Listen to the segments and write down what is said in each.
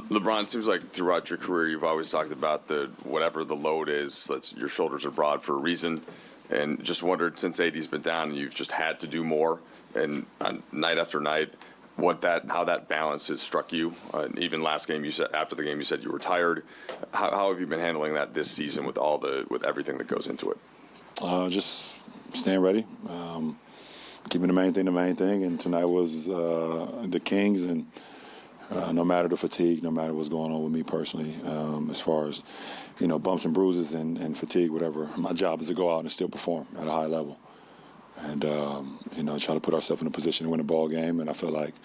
LeBron, it seems like throughout your career you've always talked about whatever the load is, your shoulders are broad for a reason. And just wondered, since AD's been down and you've just had to do more, and night after night, how that balance has struck you. Even last game, you said after the game you said you were tired. How have you been handling that this season with everything that goes into it? Just staying ready, keeping the main thing. And tonight was the Kings, and no matter the fatigue, no matter what's going on with me personally, as far as bumps and bruises and fatigue, whatever, my job is to go out and still perform at a high level. And, try to put ourselves in a position to win a ball game. And I feel like,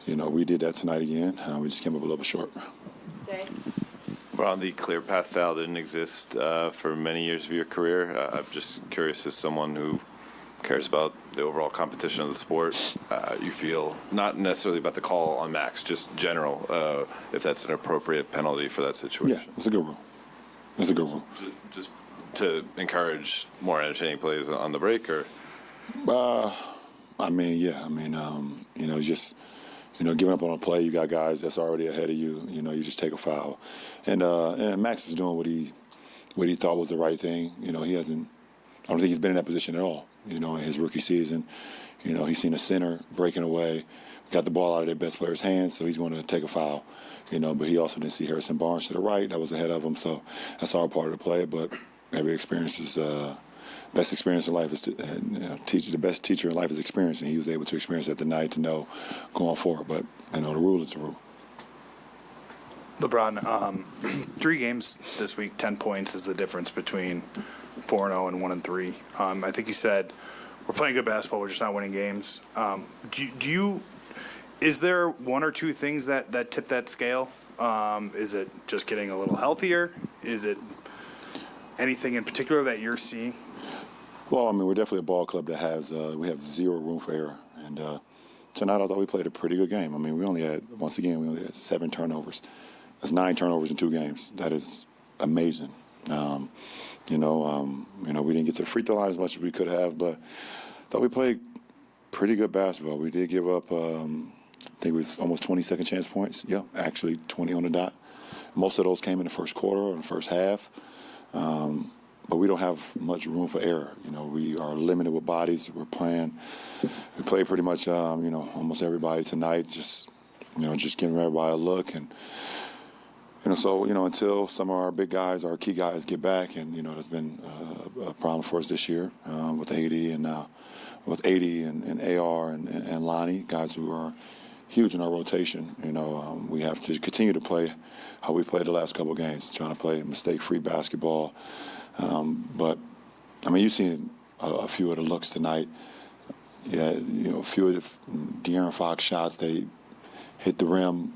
we did that tonight again. We just came up a little bit short. Well, the clear path foul didn't exist for many years of your career. I'm just curious, as someone who cares about the overall competition of the sport, you feel not necessarily about the call on Max, just general, if that's an appropriate penalty for that situation. Yeah, it's a good rule. It's a good rule. Just to encourage more entertaining plays on the break, or? Just giving up on a play. You got guys that's already ahead of you. You just take a foul, and Max was doing what he thought was the right thing. He hasn't. I don't think he's been in that position at all. In his rookie season, he's seen a center breaking away, got the ball out of their best player's hands, so he's going to take a foul. But he also didn't see Harrison Barnes to the right that was ahead of him, so that's all part of the play. But every experience is. Best experience in life is the best teacher in life is experience, and he was able to experience that tonight to know going forward. But the rule is the rule. LeBron, 3 games this week, 10 points is the difference between 4-0 and 1-3. I think you said we're playing good basketball, we're just not winning games. Is there one or two things that tip that scale? Is it just getting a little healthier? Is it anything in particular that you're seeing? Well, we're definitely a ball club that we have zero room for error. And tonight I thought we played a pretty good game. We only had 7 turnovers. That's 9 turnovers in 2 games. That is amazing. We didn't get to the free throw line as much as we could have, but I thought we played pretty good basketball. We did give up, I think it was almost 20 second chance points. Yeah, actually 20 on the dot. Most of those came in the first quarter or the first half. But we don't have much room for error. We are limited with bodies. We play pretty much, almost everybody tonight. Just giving everybody a look, and until some of our big guys, our key guys, get back, and that's been a problem for us this year with AD and AR and Lonnie, guys who are huge in our rotation. We have to continue to play how we played the last couple of games, trying to play mistake-free basketball. But you've seen a few of the looks tonight. Yeah, a few of the De'Aaron Fox shots, they hit the rim,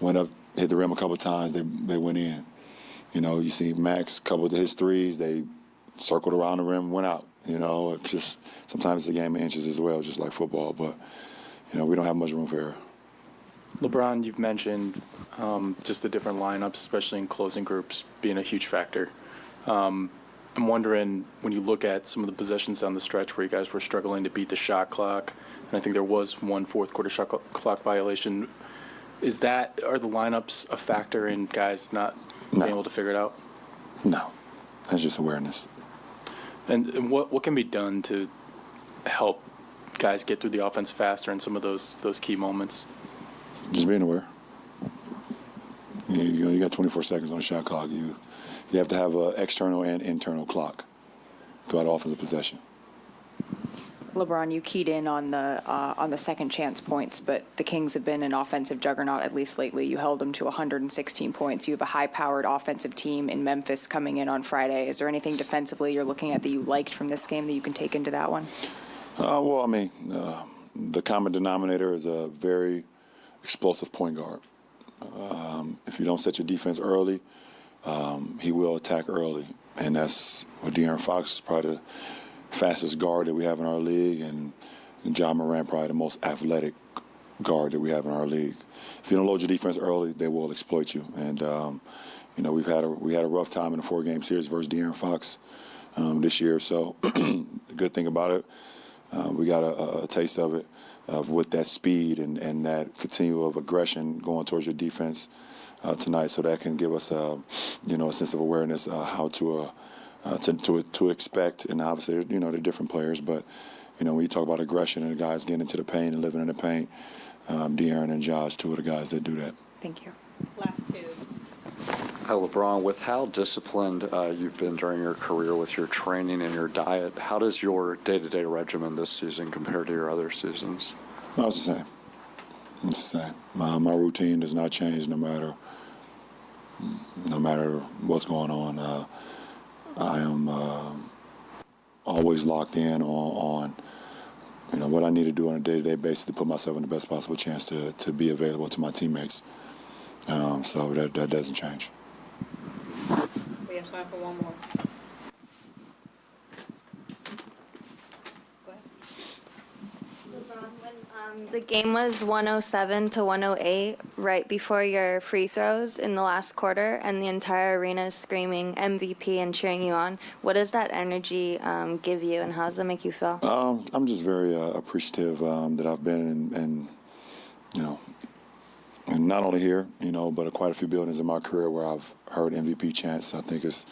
hit the rim a couple of times, they went in. You see Max, a couple of his threes, they circled around the rim, went out. It's just sometimes it's a game of inches as well, just like football. But we don't have much room for error. LeBron, you've mentioned just the different lineups, especially in closing groups, being a huge factor. I'm wondering, when you look at some of the possessions down the stretch where you guys were struggling to beat the shot clock, and I think there was one fourth quarter shot clock violation, are the lineups a factor in guys not being able to figure it out? No, that's just awareness. And what can be done to help guys get through the offense faster in some of those key moments? Just being aware. You got 24 seconds on the shot clock. You have to have an external and internal clock throughout offensive possession. LeBron, you keyed in on the second chance points, but the Kings have been an offensive juggernaut, at least lately. You held them to 116 points. You have a high-powered offensive team in Memphis coming in on Friday. Is there anything defensively you're looking at that you liked from this game that you can take into that one? The common denominator is a very explosive point guard. If you don't set your defense early, he will attack early. And that's what De'Aaron Fox is probably the fastest guard that we have in our league, and Ja Morant probably the most athletic guard that we have in our league. If you don't load your defense early, they will exploit you. And we had a rough time in the 4-game series versus De'Aaron Fox this year. So the good thing about it, we got a taste of it, with that speed and that continual of aggression going towards your defense. tonight, so that can give us a sense of awareness how to expect. And obviously, they're different players, but when you talk about aggression and the guys getting into the paint and living in the paint, De'Aaron and Josh, two of the guys that do that. Thank you. Last two. Hi, LeBron. With how disciplined you've been during your career with your training and your diet, how does your day-to-day regimen this season compare to your other seasons? No, it's the same. It's the same. My routine does not change no matter what's going on. I am always locked in on what I need to do on a day-to-day basis to put myself in the best possible chance to be available to my teammates. So that doesn't change. We have time for one more. Go ahead. LeBron, when the game was 107 to 108 right before your free throws in the last quarter, and the entire arena is screaming MVP and cheering you on, what does that energy give you, and how does that make you feel? I'm just very appreciative that I've been and not only here, but quite a few buildings in my career where I've heard MVP chants. I think it's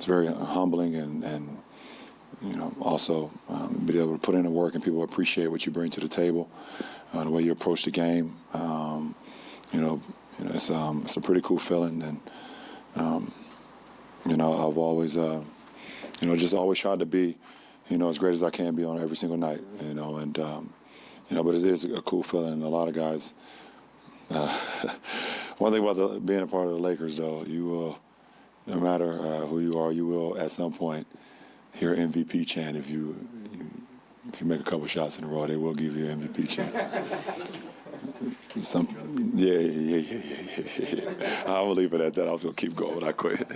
very humbling and also be able to put in the work and people appreciate what you bring to the table, the way you approach the game. It's a pretty cool feeling, and I've always just always tried to be as great as I can be on every single night, but it is a cool feeling, and a lot of guys. One thing about being a part of the Lakers, though, you will, no matter who you are, you will at some point hear MVP chant. If you make a couple shots in a row, they will give you an MVP chant. Yeah. I will leave it at that. I was gonna keep going, but I quit.